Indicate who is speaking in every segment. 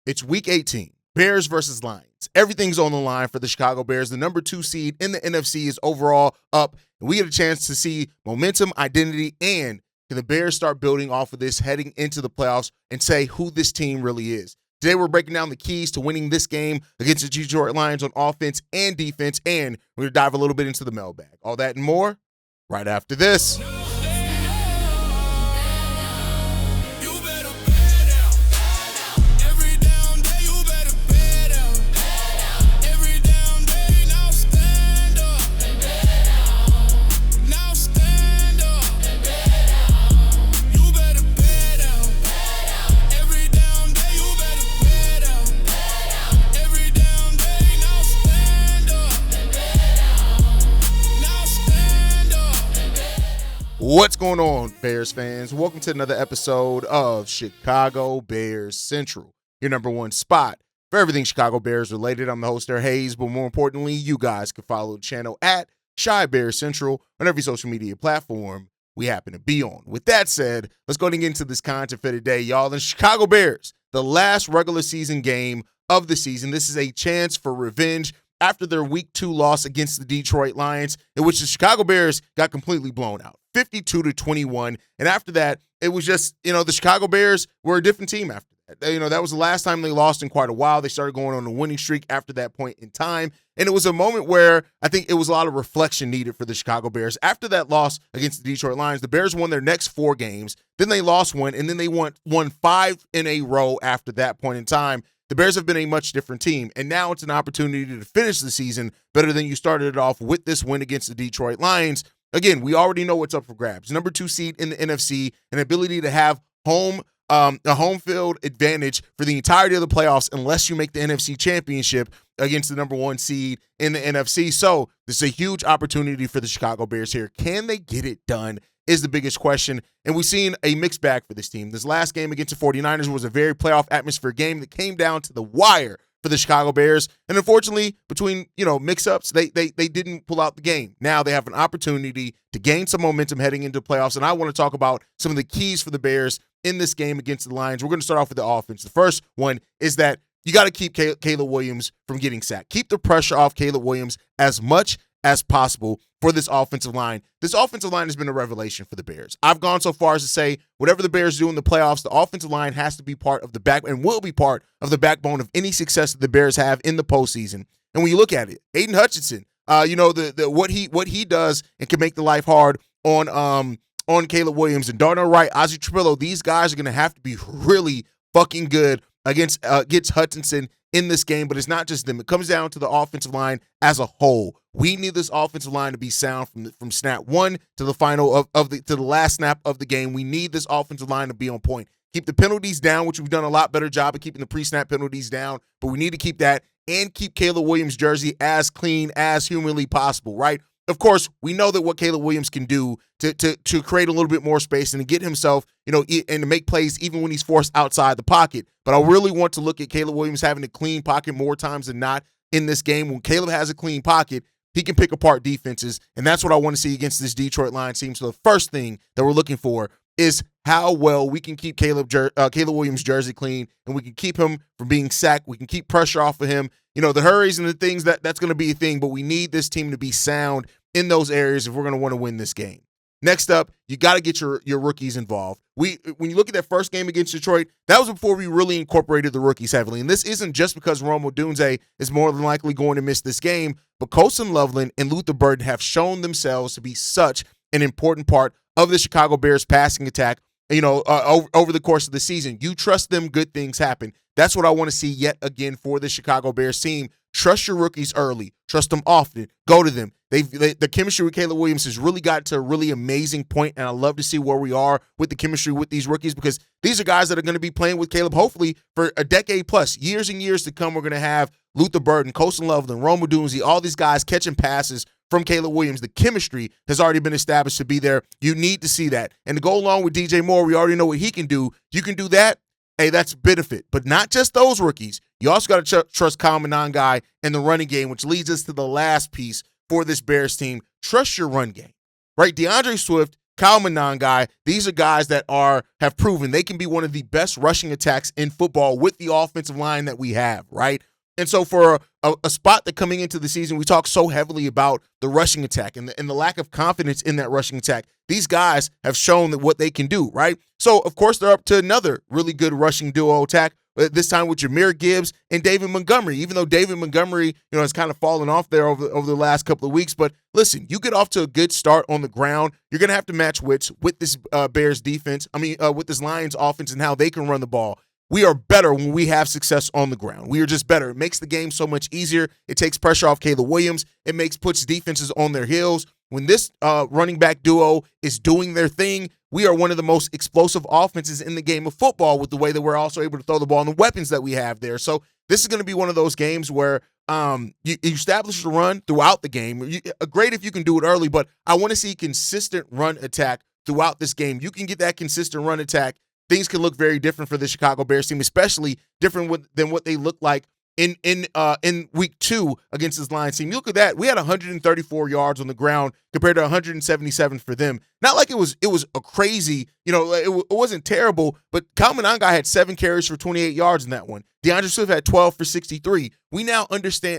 Speaker 1: It's week 18, Bears versus Lions. Everything's on the line for the Chicago Bears. The number 2 seed in the NFC is overall up, and we get a chance to see momentum, identity, and can the Bears start building off of this heading into the playoffs and say who this team really is. Today, we're breaking down the keys to winning this game against the Detroit Lions on offense and defense, and we're going to dive a little bit into the mailbag. All that and more right after this. What's going on, Bears fans? Welcome to another episode of Chicago Bears Central, your number one spot for everything Chicago Bears related. I'm the host there, Haize, but more importantly, you guys can follow the channel at Chi Bears Central on every social media platform we happen to be on. With that said, let's go and get into this content for today, y'all. The Chicago Bears, the last regular season game of the season. This is a chance for revenge after their week 2 loss against the Detroit Lions, in which the Chicago Bears got completely blown out, 52-21. And after that, it was just, the Chicago Bears were a different team after that. That was the last time they lost in quite a while. They started going on a winning streak after that point in time. And it was a moment where I think it was a lot of reflection needed for the Chicago Bears. After that loss against the Detroit Lions, the Bears won their next 4 games. Then they lost one, and then they won 5 in a row after that point in time. The Bears have been a much different team, and now it's an opportunity to finish the season better than you started it off with this win against the Detroit Lions. Again, we already know what's up for grabs. Number 2 seed in the NFC, an ability to have a home field advantage for the entirety of the playoffs unless you make the NFC Championship against the number 1 seed in the NFC. So this is a huge opportunity for the Chicago Bears here. Can they get it done is the biggest question, and we've seen a mixed bag for this team. This last game against the 49ers was a very playoff atmosphere game that came down to the wire for the Chicago Bears, and unfortunately, between mix-ups, they didn't pull out the game. Now they have an opportunity to gain some momentum heading into playoffs, and I want to talk about some of the keys for the Bears in this game against the Lions. We're going to start off with the offense. The first one is that you got to keep Caleb Williams from getting sacked. Keep the pressure off Caleb Williams as much as possible for this offensive line. This offensive line has been a revelation for the Bears. I've gone so far as to say whatever the Bears do in the playoffs, the offensive line has to be part of the back and will be part of the backbone of any success that the Bears have in the postseason. And when you look at it, Aiden Hutchinson, what he does and can make the life hard on Caleb Williams and Darnell Wright, Ozzie Trapillo, these guys are going to have to be really fucking good against Hutchinson in this game, but it's not just them. It comes down to the offensive line as a whole. We need this offensive line to be sound from snap 1 to the final to the last snap of the game. We need this offensive line to be on point. Keep the penalties down, which we've done a lot better job of keeping the pre-snap penalties down, but we need to keep that and keep Caleb Williams' jersey as clean as humanly possible, right? Of course, we know that what Caleb Williams can do to create a little bit more space and to get himself, and to make plays even when he's forced outside the pocket. But I really want to look at Caleb Williams having a clean pocket more times than not in this game. When Caleb has a clean pocket, he can pick apart defenses, and that's what I want to see against this Detroit Lions team. So the first thing that we're looking for is how well we can keep Caleb Williams' jersey clean, and we can keep him from being sacked. We can keep pressure off of him. The hurries and the things, that's going to be a thing, but we need this team to be sound in those areas if we're going to want to win this game. Next up, you got to get your rookies involved. When you look at that first game against Detroit, that was before we really incorporated the rookies heavily. And this isn't just because Odunze is more than likely going to miss this game, but Colston, Loveland, and Luther Burden have shown themselves to be such an important part of the Chicago Bears passing attack, over the course of the season. You trust them, good things happen. That's what I want to see yet again for the Chicago Bears team. Trust your rookies early. Trust them often. Go to them. The chemistry with Caleb Williams has really gotten to a really amazing point, and I love to see where we are with the chemistry with these rookies, because these are guys that are going to be playing with Caleb hopefully for a decade plus. Years and years to come, we're going to have Luther Burden, Colston Loveland, Odunze, all these guys catching passes from Caleb Williams. The chemistry has already been established to be there. You need to see that. And to go along with DJ Moore, we already know what he can do. You can do that. Hey, that's benefit. But not just those rookies. You also got to trust Kyle Monangai and the running game, which leads us to the last piece for this Bears team. Trust your run game, right? DeAndre Swift Kyle Monangai, these are guys that have proven they can be one of the best rushing attacks in football with the offensive line that we have, right? And so for a spot that coming into the season, we talk so heavily about the rushing attack and the lack of confidence in that rushing attack. These guys have shown that what they can do, right? So, of course, they're up to another really good rushing duo attack, but this time with Jahmyr Gibbs and David Montgomery, even though David Montgomery, has kind of fallen off there over the last couple of weeks. But listen, you get off to a good start on the ground. You're going to have to match wits with this Bears defense. With this Lions offense and how they can run the ball. We are better when we have success on the ground. We are just better. It makes the game so much easier. It takes pressure off Caleb Williams. It puts defenses on their heels. When this running back duo is doing their thing, we are one of the most explosive offenses in the game of football with the way that we're also able to throw the ball and the weapons that we have there. So this is going to be one of those games where you establish the run throughout the game. Great if you can do it early, but I want to see consistent run attack throughout this game. You can get that consistent run attack. Things can look very different for the Chicago Bears team, especially different than what they look like in week 2 against this Lions team. You look at that. We had 134 yards on the ground compared to 177 for them. Not like it was a crazy, it wasn't terrible, but Kyle Monangai had 7 carries for 28 yards in that one. DeAndre Swift had 12 for 63. We now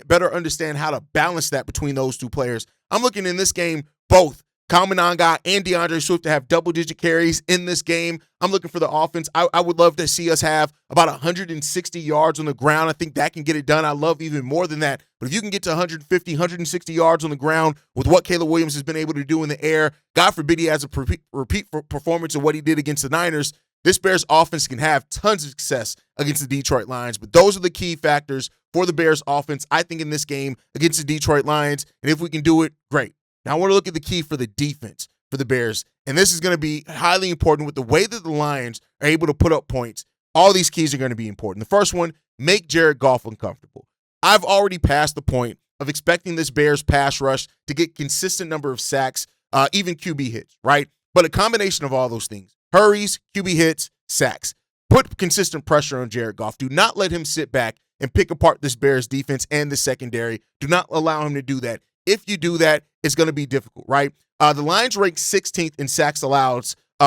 Speaker 1: better understand how to balance that between those two players. I'm looking in this game, both Kyle Monangai and DeAndre Swift to have double-digit carries in this game. I'm looking for the offense. I would love to see us have about 160 yards on the ground. I think that can get it done. I love even more than that. But if you can get to 150, 160 yards on the ground with what Caleb Williams has been able to do in the air, God forbid he has a repeat performance of what he did against the Niners, this Bears offense can have tons of success against the Detroit Lions. But those are the key factors for the Bears offense, I think, in this game against the Detroit Lions. And if we can do it, great. Now I want to look at the key for the defense for the Bears, and this is going to be highly important with the way that the Lions are able to put up points. All these keys are going to be important. The first one, make Jared Goff uncomfortable. I've already passed the point of expecting this Bears pass rush to get consistent number of sacks, even QB hits, right? But a combination of all those things, hurries, QB hits, sacks. Put consistent pressure on Jared Goff. Do not let him sit back and pick apart this Bears defense and the secondary. Do not allow him to do that. If you do that, it's going to be difficult, right? The Lions rank 16th in sacks allowed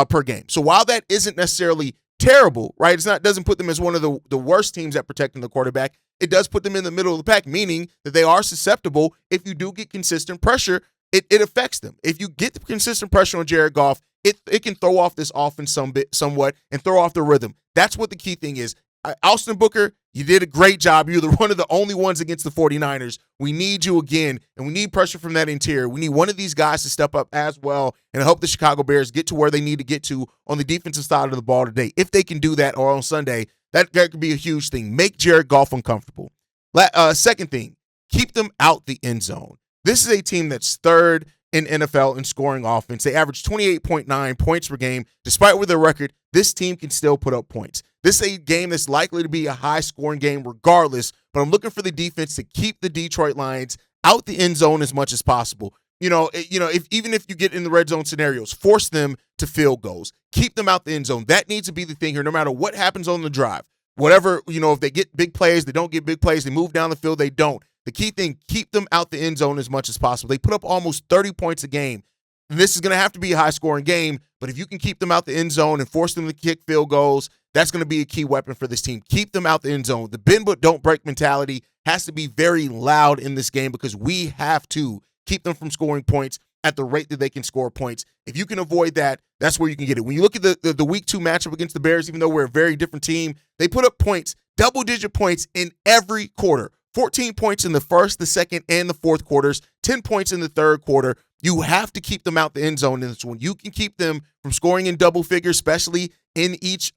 Speaker 1: per game. So while that isn't necessarily terrible, right? Doesn't put them as one of the worst teams at protecting the quarterback. It does put them in the middle of the pack, meaning that they are susceptible. If you do get consistent pressure, it affects them. If you get the consistent pressure on Jared Goff, it can throw off this offense somewhat and throw off the rhythm. That's what the key thing is. Austin Booker, you did a great job. You're one of the only ones against the 49ers. We need you again, and we need pressure from that interior. We need one of these guys to step up as well, and I hope the Chicago Bears get to where they need to get to on the defensive side of the ball today. If they can do that, or on Sunday, that could be a huge thing. Make Jared Goff uncomfortable. Second thing, keep them out the end zone. This is a team that's third in NFL in scoring offense. They average 28.9 points per game. Despite with their record, this team can still put up points. This is a game that's likely to be a high-scoring game regardless, but I'm looking for the defense to keep the Detroit Lions out the end zone as much as possible. Even if you get in the red zone scenarios, force them to field goals. Keep them out the end zone. That needs to be the thing here, no matter what happens on the drive. Whatever, if they get big plays, they don't get big plays. They move down the field, they don't. The key thing, keep them out the end zone as much as possible. They put up almost 30 points a game. And this is going to have to be a high-scoring game, but if you can keep them out the end zone and force them to kick field goals, that's going to be a key weapon for this team. Keep them out the end zone. The bend but don't break mentality has to be very loud in this game because we have to keep them from scoring points at the rate that they can score points. If you can avoid that, that's where you can get it. When you look at the week 2 matchup against the Bears, even though we're a very different team, they put up points, double-digit points in every quarter. 14 points in the first, the second, and the fourth quarters, 10 points in the third quarter. You have to keep them out the end zone in this one. You can keep them from scoring in double figures, especially in each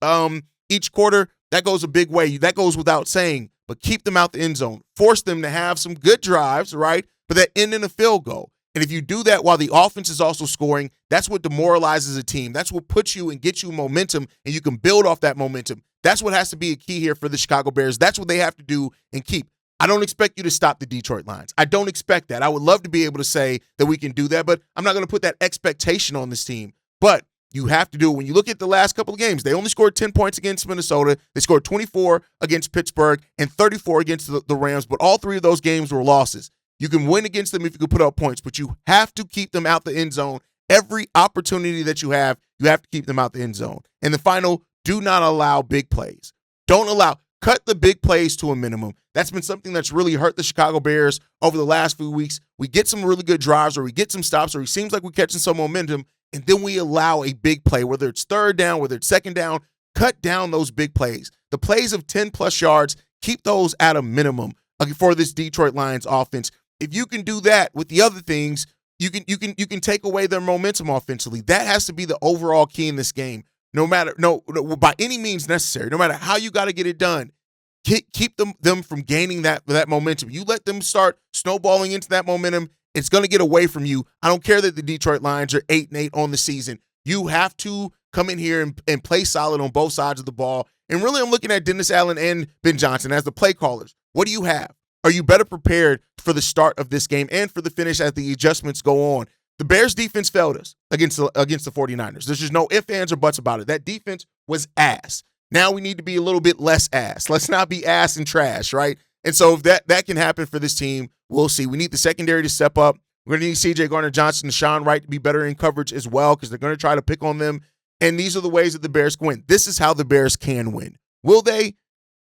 Speaker 1: quarter. That goes a big way. That goes without saying, but keep them out the end zone. Force them to have some good drives, right? But that end in a field goal. And if you do that while the offense is also scoring, that's what demoralizes a team. That's what puts you and gets you momentum, and you can build off that momentum. That's what has to be a key here for the Chicago Bears. That's what they have to do and keep. I don't expect you to stop the Detroit Lions. I don't expect that. I would love to be able to say that we can do that, but I'm not going to put that expectation on this team. But you have to do it. When you look at the last couple of games, they only scored 10 points against Minnesota. They scored 24 against Pittsburgh and 34 against the Rams, but all 3 of those games were losses. You can win against them if you can put up points, but you have to keep them out the end zone Every opportunity that you have to keep them out the end zone. And the final, do not allow big plays. Cut the big plays to a minimum. That's been something that's really hurt the Chicago Bears over the last few weeks. We get some really good drives, or we get some stops, or it seems like we're catching some momentum, and then we allow a big play, whether it's third down, whether it's second down. Cut down those big plays. The plays of 10-plus yards, keep those at a minimum for this Detroit Lions offense. If you can do that with the other things, you can take away their momentum offensively. That has to be the overall key in this game. By any means necessary, no matter how you got to get it done, keep them from gaining that momentum. You let them start snowballing into that momentum, it's going to get away from you. I don't care that the Detroit Lions are 8-8 on the season. You have to come in here and play solid on both sides of the ball. And really, I'm looking at Dennis Allen and Ben Johnson as the play callers. What do you have? Are you better prepared for the start of this game and for the finish as the adjustments go on? The Bears defense failed us against the 49ers. There's just no ifs, ands, or buts about it. That defense was ass. Now we need to be a little bit less ass. Let's not be ass and trash, right? And so if that can happen for this team, we'll see. We need the secondary to step up. We're going to need C.J. Gardner-Johnson and Sean Wright to be better in coverage as well, because they're going to try to pick on them. And these are the ways that the Bears can win. This is how the Bears can win. Will they?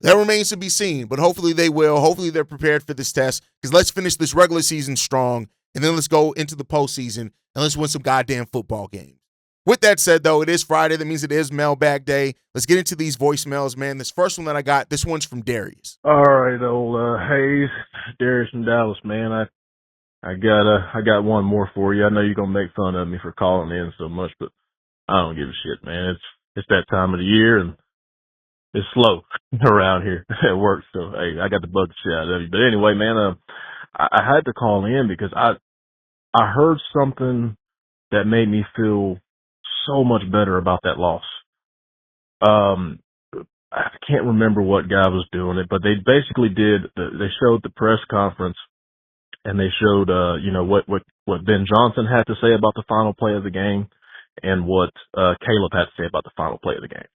Speaker 1: That remains to be seen, but hopefully they will. Hopefully they're prepared for this test, because let's finish this regular season strong, and then let's go into the postseason, and let's win some goddamn football games. With that said, though, it is Friday. That means it is mailbag day. Let's get into these voicemails, man. This first one that I got, this one's from Darius.
Speaker 2: All right, old Haize, Darius from Dallas, man. I got one more for you. I know you're gonna make fun of me for calling in so much, but I don't give a shit, man. It's that time of the year, and it's slow around here at work. So hey, I got to bug the shit out of you. But anyway, man, I had to call in because I heard something that made me feel so much better about that loss. I can't remember what guy was doing it, but they basically they showed the press conference, and they showed, what Ben Johnson had to say about the final play of the game, and what Caleb had to say about the final play of the game.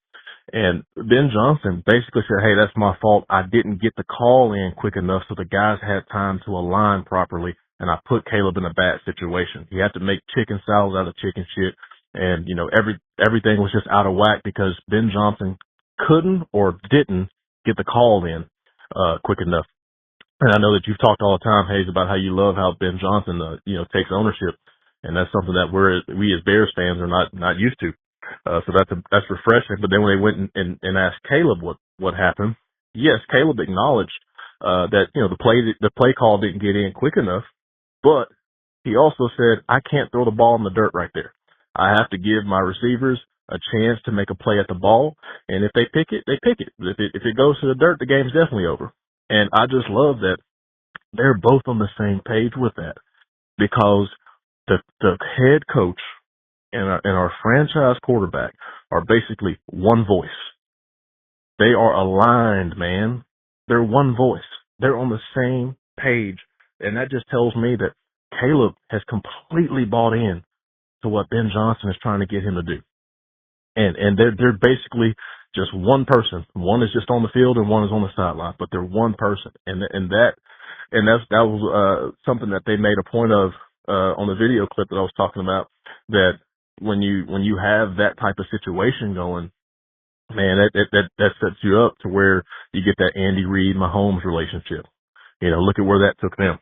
Speaker 2: And Ben Johnson basically said, hey, that's my fault. I didn't get the call in quick enough so the guys had time to align properly, and I put Caleb in a bad situation. He had to make chicken salad out of chicken shit, and, everything was just out of whack because Ben Johnson couldn't or didn't get the call in quick enough. And I know that you've talked all the time, Haize, about how you love how Ben Johnson, takes ownership, and that's something that we as Bears fans are not used to. So that's refreshing. But then when they went and asked Caleb what happened, yes, Caleb acknowledged that the play call didn't get in quick enough, but he also said, I can't throw the ball in the dirt right there. I have to give my receivers a chance to make a play at the ball, and if they pick it, they pick it. If it goes to the dirt, the game's definitely over. And I just love that they're both on the same page with that, because the head coach and our franchise quarterback are basically one voice. They are aligned, man. They're one voice. They're on the same page. And that just tells me that Caleb has completely bought in to what Ben Johnson is trying to get him to do. And they're basically just one person. One is just on the field and one is on the sideline, but they're one person. And that was something that they made a point of on the video clip that I was talking about, that when you have that type of situation going, man, that sets you up to where you get that Andy Reid Mahomes relationship. Look at where that took them.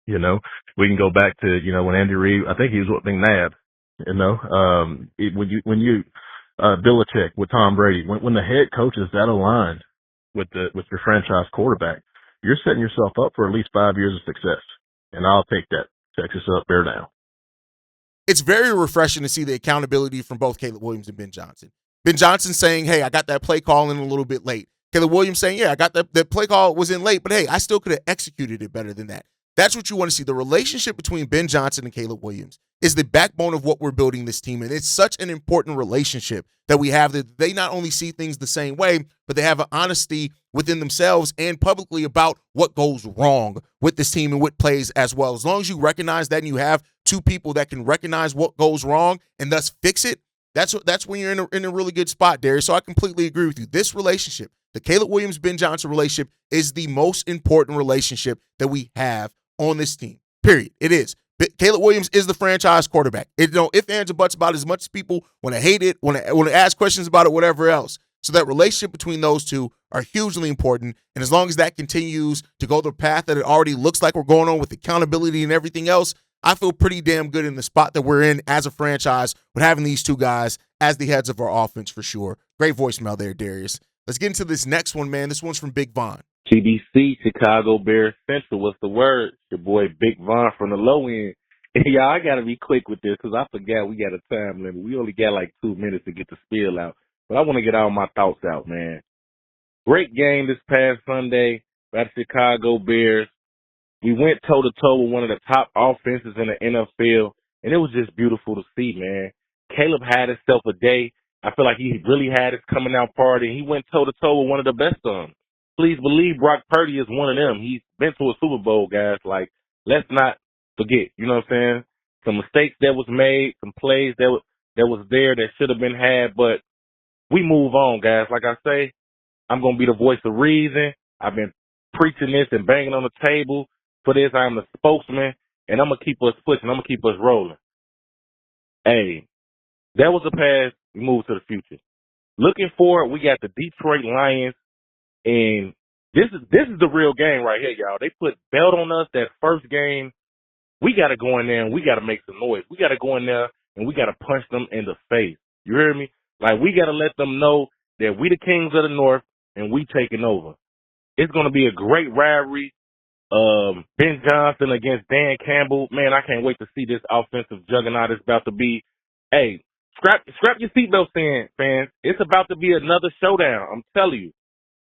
Speaker 2: We can go back to, when Andy Reid, I think he was with McNabb, when you Belichick with Tom Brady, when the head coach is that aligned with your franchise quarterback, you're setting yourself up for at least 5 years of success. And I'll take that. Texas up, bear down.
Speaker 1: It's very refreshing to see the accountability from both Caleb Williams and Ben Johnson. Ben Johnson saying, hey, I got that play call in a little bit late. Caleb Williams saying, yeah, I got that play call was in late, but hey, I still could have executed it better than that. That's what you want to see. The relationship between Ben Johnson and Caleb Williams is the backbone of what we're building this team. And it's such an important relationship that we have, that they not only see things the same way, but they have an honesty within themselves and publicly about what goes wrong with this team and what plays as well. As long as you recognize that and you have two people that can recognize what goes wrong and thus fix it, that's when you're in a really good spot, Darius. So I completely agree with you. This relationship, the Caleb Williams-Ben Johnson relationship, is the most important relationship that we have on this team, period. It is. Caleb Williams is the franchise quarterback. It don't if ands or buts about it, as much as people want to hate it, want to ask questions about it, whatever else. So that relationship between those two are hugely important. And as long as that continues to go the path that it already looks like we're going on with accountability and everything else, I feel pretty damn good in the spot that we're in as a franchise with having these two guys as the heads of our offense for sure. Great voicemail there, Darius. Let's get into this next one, man. This one's from Big Von.
Speaker 3: CBC, Chicago Bears Central. What's the word? Your boy Big Von from the low end. And y'all, I got to be quick with this because I forgot we got a time limit. We only got like 2 minutes to get the spiel out. But I want to get all my thoughts out, man. Great game this past Sunday by the Chicago Bears. We went toe-to-toe with one of the top offenses in the NFL, and it was just beautiful to see, man. Caleb had himself a day. I feel like he really had his coming out party, and he went toe-to-toe with one of the best of them. Please believe Brock Purdy is one of them. He's been to a Super Bowl, guys. Like, let's not forget, you know what I'm saying? Some mistakes that was made, some plays that was there that should have been had, but we move on, guys. Like I say, I'm going to be the voice of reason. I've been preaching this and banging on the table for this. I'm the spokesman, and I'm going to keep us pushing. I'm going to keep us rolling. Hey, that was the past. We move to the future. Looking forward, we got the Detroit Lions, and this is the real game right here, y'all. They put belt on us that first game. We got to go in there, and we got to make some noise. We got to go in there, and we got to punch them in the face. You hear me? Like, we got to let them know that we the kings of the North, and we taking over. It's going to be a great rivalry. Ben Johnson against Dan Campbell. Man, I can't wait to see this offensive juggernaut it's about to be. Hey, strap your seatbelts in, fans. It's about to be another showdown. I'm telling you.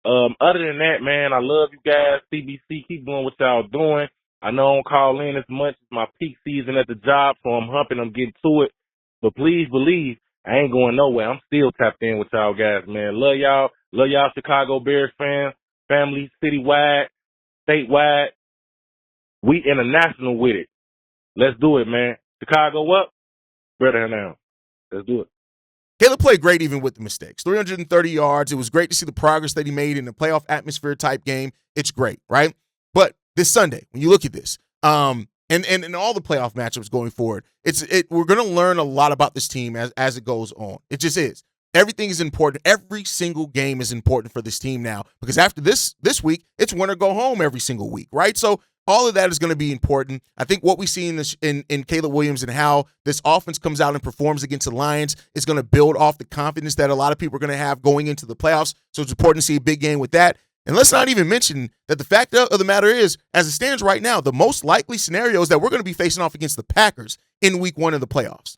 Speaker 3: Other than that, man, I love you guys. CBC, keep doing what y'all doing. I know I don't call in as much as my peak season at the job, so I'm humping, I'm getting to it. But please believe, I ain't going nowhere. I'm still tapped in with y'all guys, man. Love y'all. Love y'all Chicago Bears fans, family, citywide, statewide. We international with it. Let's do it, man. Chicago up, better now. Let's do it.
Speaker 1: Caleb played great even with the mistakes. 330 yards. It was great to see the progress that he made in a playoff atmosphere type game. It's great, right? But this Sunday, when you look at this, and all the playoff matchups going forward, we're going to learn a lot about this team as it goes on. It just is. Everything is important. Every single game is important for this team now because after this week, it's win or go home every single week, right? So all of that is going to be important. I think what we see in Caleb Williams and how this offense comes out and performs against the Lions is going to build off the confidence that a lot of people are going to have going into the playoffs. So it's important to see a big game with that. And let's not even mention that the fact of the matter is, as it stands right now, the most likely scenario is that we're going to be facing off against the Packers in week 1 of the playoffs.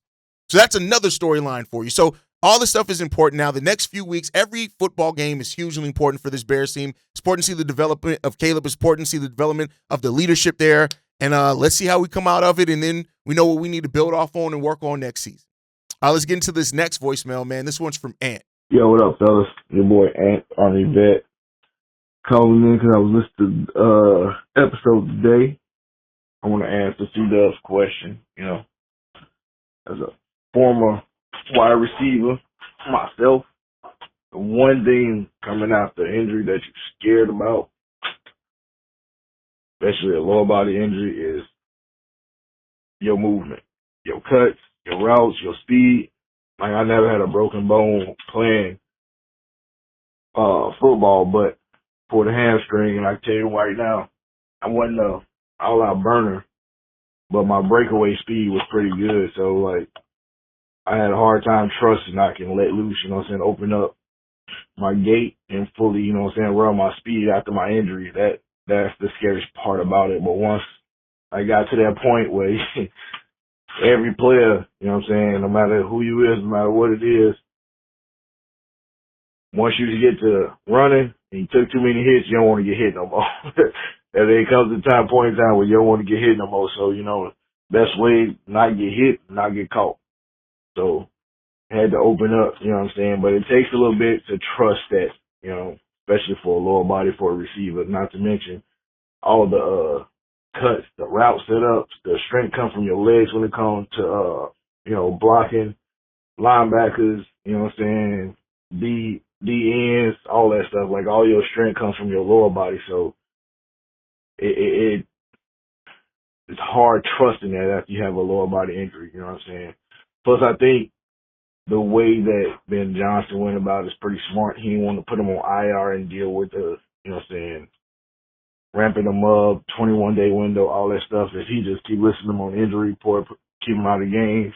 Speaker 1: So that's another storyline for you. So all this stuff is important now. The next few weeks, every football game is hugely important for this Bears team. It's important to see the development of Caleb. It's important to see the development of the leadership there. And let's see how we come out of it. And then we know what we need to build off on and work on next season. Let's get into this next voicemail, man. This one's from Ant.
Speaker 4: Yo, what up, fellas? Your boy Ant, Army Vet. Calling in because I was listening to episode today. I want to answer C-Dub's question. You know, as a former wide receiver myself, the one thing coming after injury that you're scared about, especially a lower body injury, is your movement, your cuts, your routes, your speed. Like, I never had a broken bone playing football, but for the hamstring, and I tell you right now, I wasn't a all-out burner, but my breakaway speed was pretty good. So, like, I had a hard time trusting I can let loose, you know what I'm saying, open up my gate and fully, you know what I'm saying, run my speed after my injury. That's the scariest part about it. But once I got to that point where every player, you know what I'm saying, no matter who you is, no matter what it is, once you get to running and you took too many hits, you don't want to get hit no more. And then comes the point in time where you don't want to get hit no more. So, you know, best way not get hit, not get caught. So I had to open up, you know what I'm saying? But it takes a little bit to trust that, you know, especially for a lower body for a receiver, not to mention all the cuts, the route setups, the strength comes from your legs when it comes to, you know, blocking linebackers, you know what I'm saying, D ends, all that stuff. Like, all your strength comes from your lower body. So it it's hard trusting that after you have a lower body injury. You know what I'm saying? Plus, I think the way that Ben Johnson went about it is pretty smart. He didn't want to put him on IR and deal with the, you know what I'm saying, ramping him up, 21-day window, all that stuff. If he just keep listing him on injury report, keep him out of games,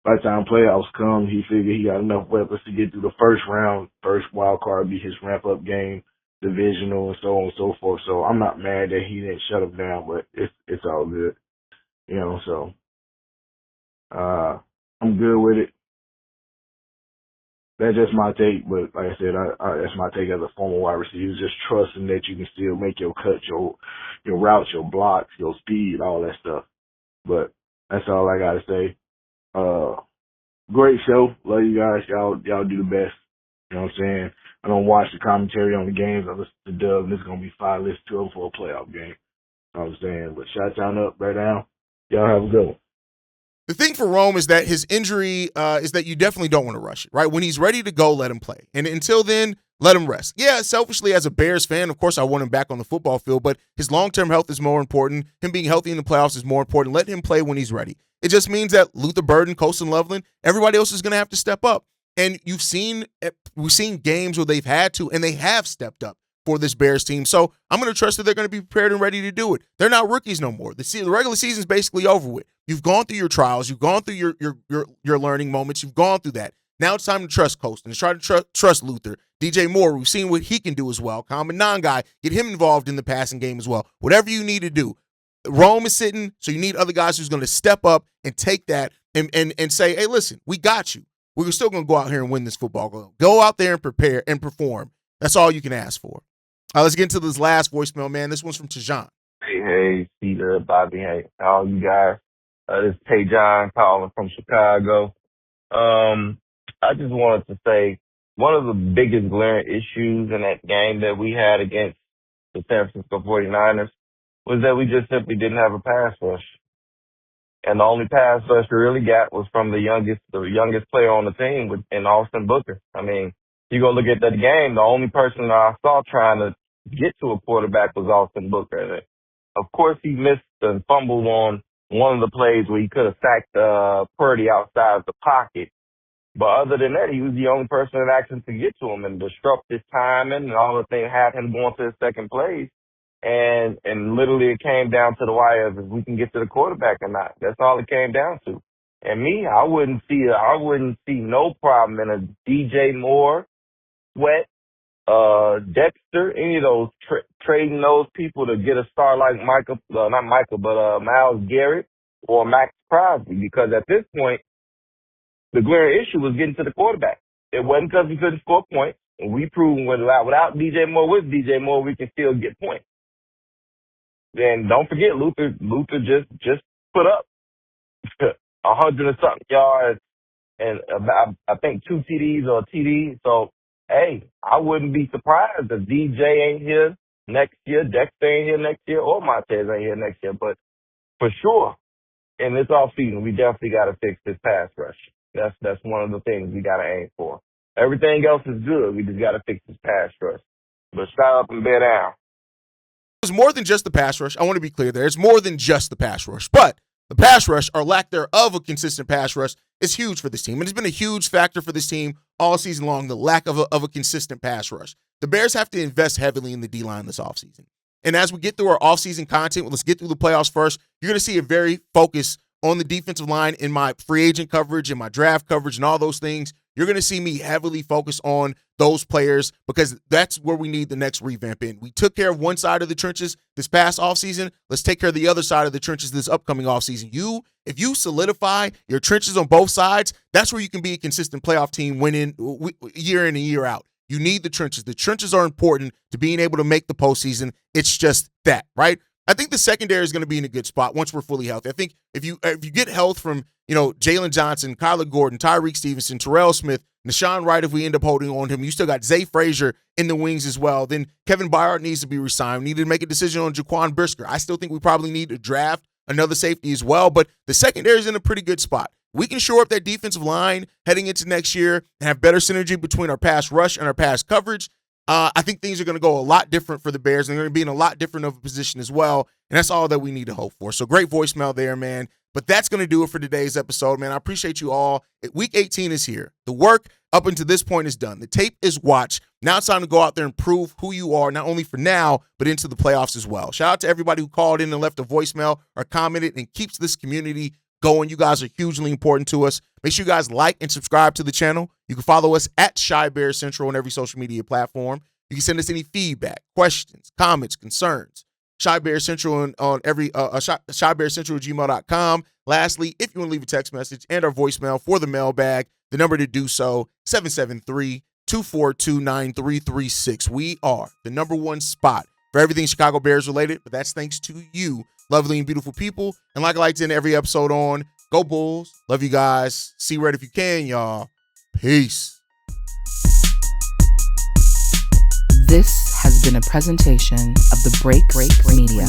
Speaker 4: by the time playoffs come, he figured he got enough weapons to get through the first round. First wild card be his ramp-up game, divisional, and so on and so forth. So I'm not mad that he didn't shut him down, but it's all good. You know, so I'm good with it. That's just my take, but like I said, that's my take as a former wide receiver. Just trusting that you can still make your cuts, your routes, your blocks, your speed, all that stuff. But that's all I gotta say. Great show. Love you guys. Y'all do the best. You know what I'm saying? I don't watch the commentary on the games. I listen to Doug, and it's gonna be 5 lists to him for a playoff game. You know what I'm saying? But shout out up right now. Y'all have a good one.
Speaker 1: The thing for Rome is that his injury is that you definitely don't want to rush it, right? When he's ready to go, let him play. And until then, let him rest. Yeah, selfishly, as a Bears fan, of course, I want him back on the football field, but his long-term health is more important. Him being healthy in the playoffs is more important. Let him play when he's ready. It just means that Luther Burden, Colston, Loveland, everybody else is going to have to step up. And we've seen games where they've had to, and they have stepped up for this Bears team. So I'm going to trust that they're going to be prepared and ready to do it. They're not rookies no more. The regular season is basically over with. You've gone through your trials. You've gone through your learning moments. You've gone through that. Now it's time to trust Colston. It's try to trust Luther. DJ Moore, we've seen what he can do as well. Common non-guy, get him involved in the passing game as well. Whatever you need to do. Rome is sitting, so you need other guys who's going to step up and take that and say, hey, listen, we got you. We're still going to go out here and win this football game. Go out there and prepare and perform. That's all you can ask for. Let's get into this last voicemail, man. This one's from Tajan.
Speaker 5: Hey, Peter, Bobby, hey, all you guys. This is Tajan calling from Chicago. I just wanted to say one of the biggest glaring issues in that game that we had against the San Francisco 49ers was that we just simply didn't have a pass rush. And the only pass rush we really got was from the youngest player on the team in Austin Booker. I mean, you go look at that game, the only person that I saw trying to get to a quarterback was Austin Booker. And of course, he missed and fumbled on one of the plays where he could have sacked Purdy outside of the pocket. But other than that, he was the only person that actually could get to him and disrupt his timing and all the things had him going to his second place. And literally it came down to the wire of if we can get to the quarterback or not. That's all it came down to. And me, I wouldn't see no problem in a DJ Moore, Sweat, Dexter, any of those trading those people to get a star like Myles Garrett or Max Crosby, because at this point, the glaring issue was getting to the quarterback. It wasn't because we couldn't score points, and we proved without DJ Moore, with DJ Moore, we can still get points. Then don't forget, Luther just put up 100 and something yards and I think 2 TDs or a TD. So, hey, I wouldn't be surprised if DJ ain't here next year, Dexter ain't here next year, or Montez ain't here next year. But for sure, in this offseason, we definitely got to fix this pass rush. That's one of the things we got to aim for. Everything else is good. We just got to fix this pass rush. But shut up and bear down.
Speaker 1: It's more than just the pass rush. I want to be clear there. It's more than just the pass rush. But the pass rush, or lack thereof a consistent pass rush, is huge for this team. And it's been a huge factor for this team all season long, the lack of a consistent pass rush. The Bears have to invest heavily in the D-line this offseason. And as we get through our offseason content, let's get through the playoffs first. You're going to see a very focus on the defensive line in my free agent coverage, in my draft coverage, and all those things. You're going to see me heavily focus on those players because that's where we need the next revamp in. We took care of one side of the trenches this past offseason. Let's take care of the other side of the trenches this upcoming offseason. If you solidify your trenches on both sides, that's where you can be a consistent playoff team winning year in and year out. You need the trenches. The trenches are important to being able to make the postseason. It's just that, right? I think the secondary is going to be in a good spot once we're fully healthy. I think if you get health from, Jalen Johnson, Kyler Gordon, Tyreek Stevenson, Terrell Smith, Nashawn Wright, if we end up holding on to him, you still got Zay Frazier in the wings as well. Then Kevin Byard needs to be re-signed. We need to make a decision on Jaquan Brisker. I still think we probably need to draft another safety as well, but the secondary is in a pretty good spot. We can shore up that defensive line heading into next year and have better synergy between our pass rush and our pass coverage. I think things are going to go a lot different for the Bears, and they're going to be in a lot different of a position as well, and that's all that we need to hope for. So great voicemail there, man. But that's going to do it for today's episode, man. I appreciate you all. Week 18 is here. The work up until this point is done. The tape is watched. Now it's time to go out there and prove who you are, not only for now, but into the playoffs as well. Shout out to everybody who called in and left a voicemail or commented and keeps this community going. You guys are hugely important to us. Make sure you guys like and subscribe to the channel. You can follow us at Shy Bear Central on every social media platform. You can send us any feedback, questions, comments, concerns. Shy Bear Central on every shybearcentral@gmail.com. Lastly, if you want to leave a text message and our voicemail for the mailbag, the number to do so, 773-242-9336. We are the #1 spot for everything Chicago Bears related, but that's thanks to you, lovely and beautiful people. And like I like to end every episode on, go Bulls. Love you guys. See red if you can, y'all. Peace.
Speaker 6: This has been a presentation of the Break Media.